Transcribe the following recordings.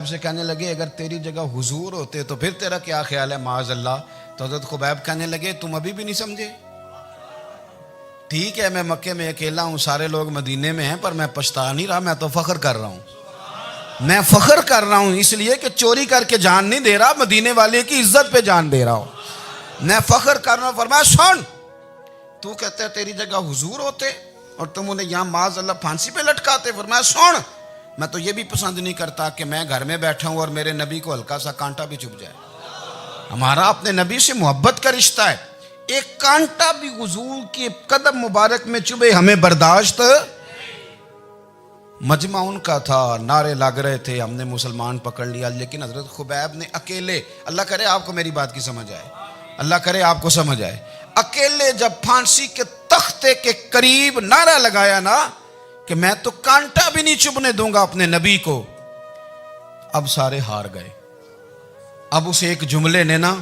سے کہنے لگے اگر تیری جگہ حضور ہوتے تو پھر تیرا کیا خیال ہے معاذ اللہ؟ تو حضرت خبیب کہنے لگے تم ابھی بھی نہیں سمجھے؟ ٹھیک ہے میں مکے میں اکیلا ہوں، سارے لوگ مدینے میں ہیں، پر میں پچھتا نہیں رہا، میں تو فخر کر رہا ہوں۔ میں فخر کر رہا ہوں اس لیے کہ چوری کر کے جان نہیں دے رہا، مدینے والے کی عزت پہ جان دے رہا ہوں۔ میں فخر کر رہا ہوں۔ فرمایا سن، تو کہتا ہے تیری جگہ حضور ہوتے اور تم انہیں یہاں معاذ اللہ پھانسی پہ لٹکاتے۔ فرمایا سن، میں تو یہ بھی پسند نہیں کرتا کہ میں گھر میں بیٹھا ہوں اور میرے نبی کو ہلکا سا کانٹا بھی چبھ جائے۔ ہمارا اپنے نبی سے محبت کا رشتہ ہے، ایک کانٹا بھی حضور کے قدم مبارک میں چبھے ہمیں برداشت۔ مجمع ان کا تھا، نعرے لگ رہے تھے، ہم نے مسلمان پکڑ لیا، لیکن حضرت خبیب نے اکیلے، اللہ کرے آپ کو میری بات کی سمجھ آئے، اللہ کرے آپ کو سمجھ آئے، اکیلے جب پھانسی کے تختے کے قریب نعرہ لگایا نا کہ میں تو کانٹا بھی نہیں چبھنے دوں گا اپنے نبی کو، اب سارے ہار گئے۔ اب اس ایک جملے نے نا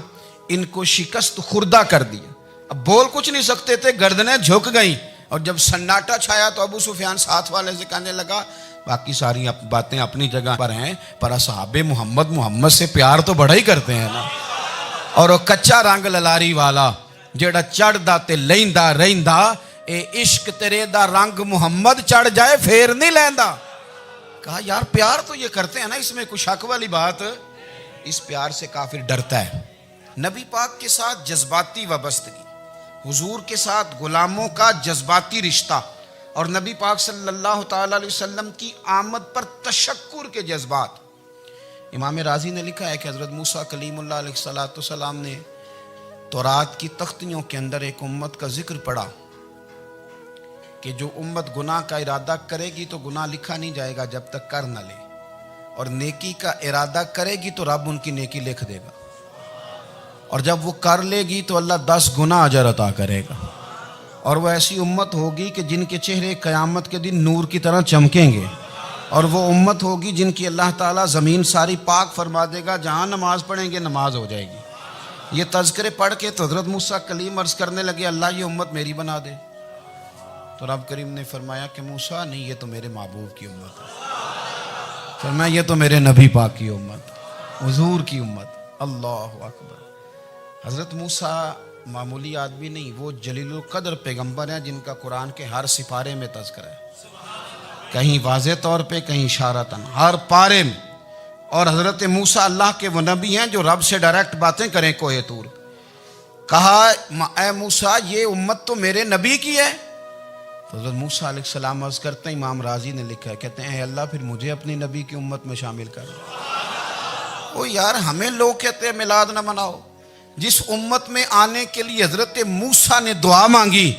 ان کو شکست خوردہ کر دیا، اب بول کچھ نہیں سکتے تھے، گردنیں جھک گئیں، اور جب سناٹا چھایا تو ابو سفیان ساتھ والے سے کہنے لگا باقی ساری باتیں اپنی جگہ پر ہیں، پر اصحاب محمد سے پیار تو بڑا ہی کرتے ہیں نا۔ اور وہ کچا رنگ للاری والا جیڑا چڑھ دا تے لیندا رہندا، اے عشق تیرے دا رنگ محمد چڑھ جائے پھر نہیں لیندا۔ کہا یار پیار تو یہ کرتے ہیں نا، اس میں کوئی شک والی بات؟ اس پیار سے کافر ڈرتا ہے۔ نبی پاک کے ساتھ جذباتی وابستگی، حضور کے ساتھ غلاموں کا جذباتی رشتہ، اور نبی پاک صلی اللہ تعالی علیہ وسلم کی آمد پر تشکر کے جذبات۔ امام رازی نے لکھا ہے کہ حضرت موسیٰ کلیم اللہ علیہ السلام نے تورات کی تختیوں کے اندر ایک امت کا ذکر پڑھا کہ جو امت گناہ کا ارادہ کرے گی تو گناہ لکھا نہیں جائے گا جب تک کر نہ لے، اور نیکی کا ارادہ کرے گی تو رب ان کی نیکی لکھ دے گا، اور جب وہ کر لے گی تو اللہ 10 گنا اجر عطا کرے گا۔ اور وہ ایسی امت ہوگی کہ جن کے چہرے قیامت کے دن نور کی طرح چمکیں گے، اور وہ امت ہوگی جن کی اللہ تعالیٰ زمین ساری پاک فرما دے گا، جہاں نماز پڑھیں گے نماز ہو جائے گی۔ یہ تذکرے پڑھ کے تو حضرت موسیٰ کلیم عرض کرنے لگے اللہ یہ امت میری بنا دے، تو رب کریم نے فرمایا کہ موسیٰ نہیں، یہ تو میرے محبوب کی امت ہے، فرمایا یہ تو میرے نبی پاک کی امت، حضور کی امت۔ اللہ اکبر۔ حضرت موسیٰ معمولی آدمی نہیں، وہ جلیل القدر پیغمبر ہیں جن کا قرآن کے ہر سپارے میں تذکرہ ہے، کہیں واضح طور پہ کہیں اشارتاً، ہر پارے میں۔ اور حضرت موسیٰ اللہ کے وہ نبی ہیں جو رب سے ڈائریکٹ باتیں کریں کوہ طور۔ کہا اے موسیٰ یہ امت تو میرے نبی کی ہے، تو حضرت موسیٰ علیہ السلام عرض کرتے ہیں، امام رازی نے لکھا ہے، کہتے ہیں اے اللہ پھر مجھے اپنی نبی کی امت میں شامل کر۔ او یار ہمیں لوگ کہتے ہیں میلاد نہ مناؤ، جس امت میں آنے کے لیے حضرت موسیٰ نے دعا مانگی،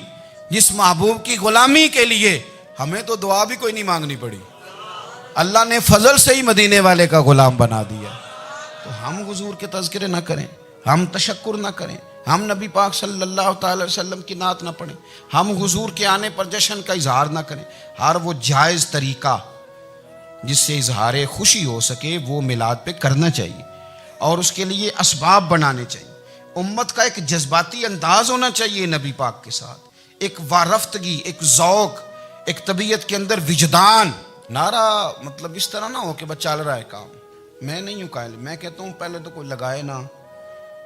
جس محبوب کی غلامی کے لیے، ہمیں تو دعا بھی کوئی نہیں مانگنی پڑی، اللہ نے فضل سے ہی مدینے والے کا غلام بنا دیا۔ تو ہم حضور کے تذکرے نہ کریں، ہم تشکر نہ کریں، ہم نبی پاک صلی اللہ تعالی وسلم کی نعت نہ پڑھیں، ہم حضور کے آنے پر جشن کا اظہار نہ کریں، ہر وہ جائز طریقہ جس سے اظہار خوشی ہو سکے وہ میلاد پہ کرنا چاہیے، اور اس کے لیے اسباب بنانے چاہیے۔ امت کا ایک جذباتی انداز ہونا چاہیے نبی پاک کے ساتھ، ایک وارفتگی، ایک ذوق، ایک طبیعت کے اندر وجدان۔ نعرہ مطلب اس طرح نہ ہو کہ بس چل رہا ہے کام، میں نہیں ہوں قائل، میں کہتا ہوں پہلے تو کوئی لگائے نا،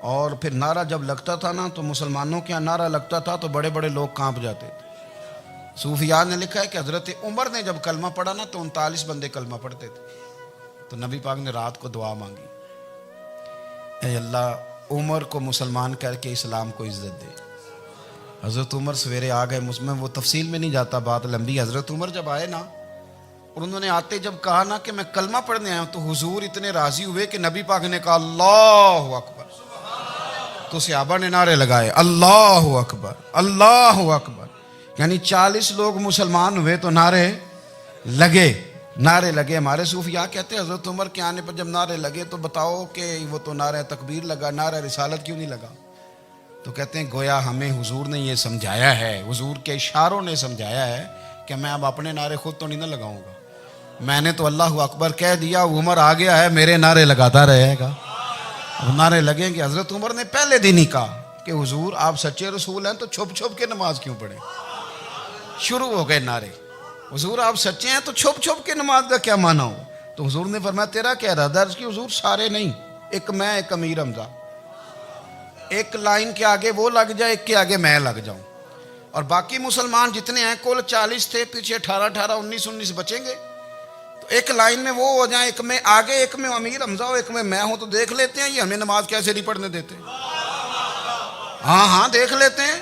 اور پھر نعرہ جب لگتا تھا نا تو مسلمانوں کے یہاں نعرہ لگتا تھا تو بڑے بڑے لوگ کانپ جاتے تھے۔ صوفیاء نے لکھا ہے کہ حضرت عمر نے جب کلمہ پڑھا نا تو 39 بندے کلمہ پڑھتے تھے، تو نبی پاک نے رات کو دعا مانگی، اے اللہ عمر کو مسلمان کر کے اسلام کو عزت دے۔ حضرت عمر سویرے آ گئے، میں وہ تفصیل میں نہیں جاتا، بات لمبی۔ حضرت عمر جب آئے نا اور انہوں نے آتے جب کہا نا کہ میں کلمہ پڑھنے آیا ہوں، تو حضور اتنے راضی ہوئے کہ نبی پاک نے کہا اللہ اکبر، تو صحابہ نے نعرے لگائے اللہ اکبر اللہ اکبر، یعنی 40 لوگ مسلمان ہوئے تو نعرے لگے۔ ہمارے صوفیاء کہتے ہیں حضرت عمر کے آنے پر جب نعرے لگے تو بتاؤ کہ وہ تو نعرہ تکبیر لگا، نعرہ رسالت کیوں نہیں لگا؟ تو کہتے ہیں گویا ہمیں حضور نے یہ سمجھایا ہے، حضور کے اشاروں نے سمجھایا ہے کہ میں اب اپنے نعرے خود تو نہیں نہ لگاؤں گا، میں نے تو اللہ اکبر کہہ دیا، عمر آ گیا ہے میرے نعرے لگاتا رہے گا، اب نعرے لگیں گے۔ حضرت عمر نے پہلے دن ہی کہا کہ حضور آپ سچے رسول ہیں تو چھپ چھپ کے نماز کیوں پڑھیں؟ شروع ہو گئے نعرے، حضور آپ سچے ہیں تو چھپ چھپ کے نماز کا کیا معنی ہو؟ تو حضور نے فرمایا تیرا کیا ارادہ؟ عرض کی حضور سارے نہیں، ایک میں ایک امیر حمزہ، ایک لائن کے آگے وہ لگ جائے، ایک کے آگے میں لگ جاؤں، اور باقی مسلمان جتنے ہیں کل 40 تھے، پیچھے 18 19 بچیں گے، تو ایک لائن میں وہ ہو جائیں، ایک میں آگے ایک میں امیر حمزہ ہو، ایک میں ہوں، تو دیکھ لیتے ہیں یہ ہمیں نماز کیسے نہیں پڑھنے دیتے۔ ہاں دیکھ لیتے ہیں،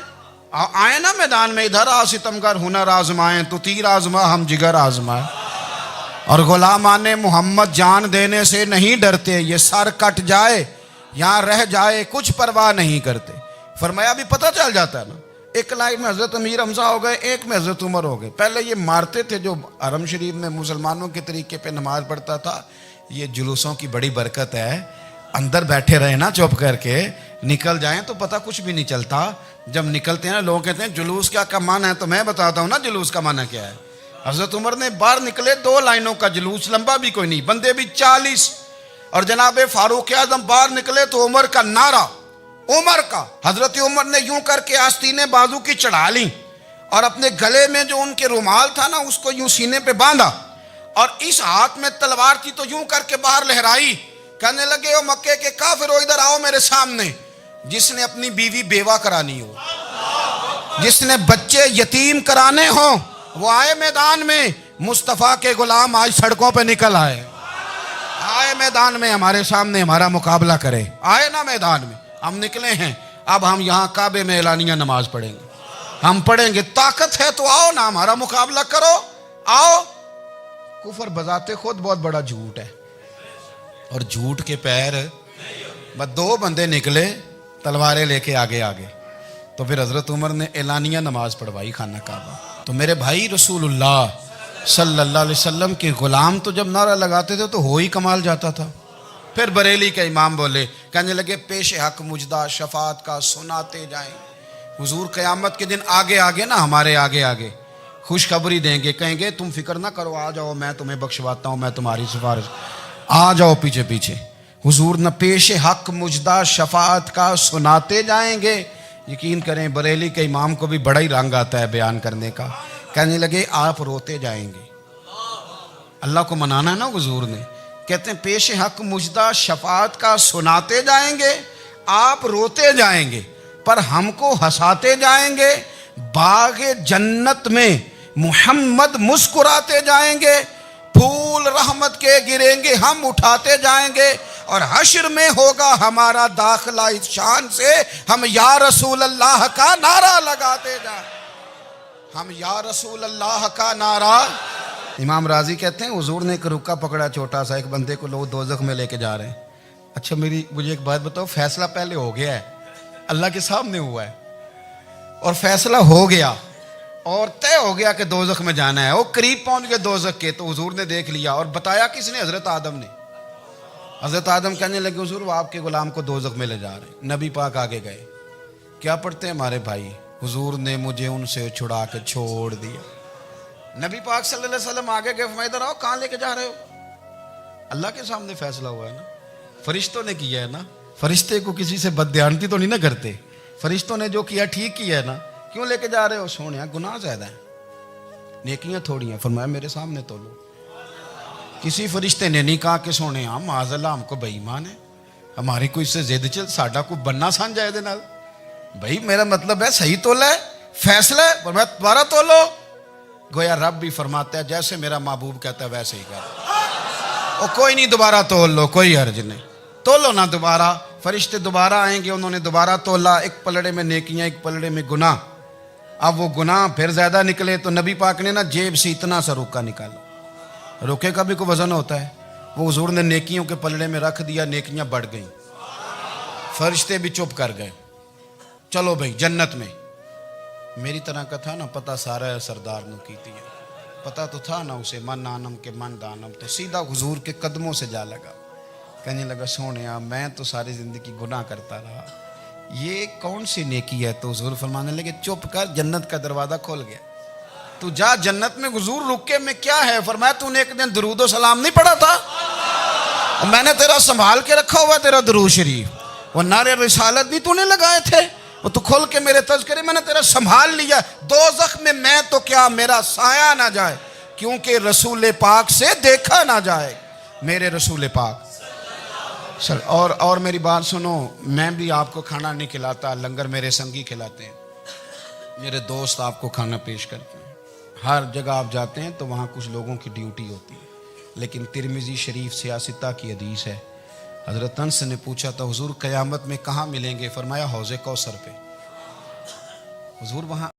آئے نا میدان میں، ادھر آ ستمگر ہنر آزمائیں، تو تیر آزما ہم جگر آزمائیں، اور غلامان محمد جان دینے سے نہیں ڈرتے، یہ سر کٹ جائے یہاں رہ جائے کچھ پرواہ نہیں کرتے۔ فرمایا ابھی پتہ چل جاتا ہے نا، ایک لائن میں حضرت امیر حمزہ ہو گئے، ایک میں حضرت عمر ہو گئے۔ پہلے یہ مارتے تھے جو حرم شریف میں مسلمانوں کے طریقے پہ نماز پڑھتا تھا، یہ جلوسوں کی بڑی برکت ہے، اندر بیٹھے رہے نا چپ کر کے، نکل جائیں تو پتہ کچھ بھی نہیں چلتا۔ جب نکلتے ہیں نا لوگ کہتے ہیں جلوس کیا معنی ہے، تو میں بتاتا ہوں نا جلوس کا معنی کیا ہے۔ حضرت عمر نے باہر نکلے 2 لائنوں کا جلوس، لمبا بھی کوئی نہیں، بندے بھی 40، اور جناب فاروق اعظم باہر نکلے تو عمر کا نعرہ، عمر کا، حضرت عمر نے یوں کر کے آستینیں بازو کی چڑھا لیں، اور اپنے گلے میں جو ان کے رومال تھا نا اس کو یوں سینے پہ باندھا، اور اس ہاتھ میں تلوار تھی تو یوں کر کے باہر لہرائی، کہنے لگے او مکے کے کافرو ادھر آؤ میرے سامنے، جس نے اپنی بیوی بیوہ کرانی ہو، جس نے بچے یتیم کرانے ہوں، وہ آئے میدان میں، مصطفیٰ کے غلام آج سڑکوں پہ نکل آئے میدان میں ہمارے سامنے ہمارا مقابلہ کرے، آئے نا میدان میں، ہم نکلے ہیں، اب ہم یہاں کعبے میں اعلانیہ نماز پڑھیں گے، ہم پڑھیں گے، طاقت ہے تو آؤ نا ہمارا مقابلہ کرو، آؤ۔ کفر بذات خود بہت بڑا جھوٹ ہے، اور جھوٹ کے پیر، بس 2 بندے نکلے تلواریں لے کے آگے، تو پھر حضرت عمر نے اعلانیہ نماز پڑھوائی خانہ کعبہ۔ تو میرے بھائی رسول اللہ صلی اللہ علیہ وسلم کے غلام تو جب نعرہ لگاتے تھے تو ہو ہی کمال جاتا تھا۔ پھر بریلی کے امام بولے، کہنے لگے پیش حق مجدہ شفاعت کا سناتے جائیں۔ حضور قیامت کے دن آگے نا، ہمارے آگے خوشخبری دیں گے، کہیں گے تم فکر نہ کرو، آ جاؤ میں تمہیں بخشواتا ہوں، میں تمہاری سفارش، آ جاؤ پیچھے۔ حضور نہ پیش حق مجدہ شفاعت کا سناتے جائیں گے۔ یقین کریں بریلی کے امام کو بھی بڑا ہی رنگ آتا ہے بیان کرنے کا، کہنے لگے آپ روتے جائیں گے، اللہ کو منانا ہے نا حضور نے، کہتے ہیں پیش حق مجدہ شفاعت کا سناتے جائیں گے، آپ روتے جائیں گے پر ہم کو ہنساتے جائیں گے، باغ جنت میں محمد مسکراتے جائیں گے، پھول رحمت کے گریں گے ہم اٹھاتے جائیں گے، اور حشر میں ہوگا ہمارا داخلہ اس شان سے، ہم یا رسول اللہ کا نعرہ لگاتے جائیں، ہم یا رسول اللہ کا نعرہ۔ امام راضی کہتے ہیں حضور نے ایک رکا پکڑا چھوٹا سا، ایک بندے کو لوگ دوزخ میں لے کے جا رہے ہیں۔ اچھا مجھے ایک بات بتاؤ، فیصلہ پہلے ہو گیا ہے، اللہ کے سامنے ہوا ہے، اور فیصلہ ہو گیا اور طے ہو گیا کہ دوزخ میں جانا ہے، وہ قریب پہنچ گئے دوزخ کے، تو حضور نے دیکھ لیا، اور بتایا کس نے؟ حضرت آدم نے۔ حضرت آدم کہنے لگے حضور وہ آپ کے غلام کو دوزخ میں لے جا رہے ہیں۔ نبی پاک آگے گئے، کیا پڑھتے ہیں ہمارے بھائی؟ حضور نے مجھے ان سے چھڑا کے چھوڑ دیا۔ نبی پاک صلی اللہ علیہ وسلم آگے گئے، فرمایا ادھر آؤ، کہاں لے کے جا رہے ہو؟ اللہ کے سامنے فیصلہ ہوا ہے نا، فرشتوں نے کیا ہے نا، فرشتے کو کسی سے بددیانتی تو نہیں نہ کرتے، فرشتوں نے جو کیا ٹھیک کیا ہے نا، کیوں لے کے جا رہے ہو؟ سونیا گناہ زیادہ ہیں، نیکیاں تھوڑی ہیں، فرمایا میرے سامنے تولو۔ کسی فرشتے نے نہیں کہا کہ سونے ہم معاذ اللہ ہم کو بے ایمان ہے، ہماری کوئی اس سے زد چل ساڈا کو بننا سان جائے دے نال، بھائی میرا مطلب ہے صحیح تولا ہے، فیصلہ ہے، فرمایا دوبارہ تولو۔ گویا رب بھی فرماتا ہے جیسے میرا محبوب کہتا ہے ویسے ہی کر، کوئی نہیں دوبارہ تول لو، کوئی حرج نہیں، تولو نہ دوبارہ۔ فرشتے دوبارہ آئیں گے، انہوں نے دوبارہ تولا، ایک پلڑے میں نیکیاں ایک پلڑے میں گناہ۔ اب وہ گناہ پھر زیادہ نکلے تو نبی پاک نے نا جیب سے اتنا سا روکا نکالا، روکے کا بھی کوئی وزن ہوتا ہے، وہ حضور نے نیکیوں کے پلڑے میں رکھ دیا، نیکیاں بڑھ گئیں، فرشتے بھی چپ کر گئے، چلو بھائی جنت میں۔ میری طرح کا تھا نا پتہ سارا سردار نو کیتی ہے، پتہ تو تھا نا اسے من آنم کے من دانم، تو سیدھا حضور کے قدموں سے جا لگا، کہنے لگا سونیا میں تو ساری زندگی گناہ کرتا رہا، یہ کون سی نیکی ہے؟ تو حضور فرمانے لگے چپ کر، جنت کا دروازہ کھول گیا، تو جا جنت میں۔ حضور رکے میں کیا ہے؟ فرمایا تو نے ایک دن درود و سلام نہیں پڑھا تھا، اور میں نے تیرا سنبھال کے رکھا ہوا تیرا درود شریف، وہ نعرے رسالت بھی تو نے لگائے تھے، وہ تو کھول کے میرے تذکرے میں نے تیرا سنبھال لیا، دوزخ میں تو کیا میرا سایہ نہ جائے، کیونکہ رسول پاک سے دیکھا نہ جائے۔ میرے رسول پاک سر. اور میری بات سنو, میں بھی آپ کو کھانا نہیں کھلاتا, لنگر میرے سنگی کھلاتے ہیں, میرے دوست آپ کو کھانا پیش کرتے ہیں. ہر جگہ آپ جاتے ہیں تو وہاں کچھ لوگوں کی ڈیوٹی ہوتی ہے. لیکن ترمذی شریف سیاستہ کی حدیث ہے, حضرت انس نے پوچھا تھا حضور قیامت میں کہاں ملیں گے؟ فرمایا حوض کوثر پہ. حضور وہاں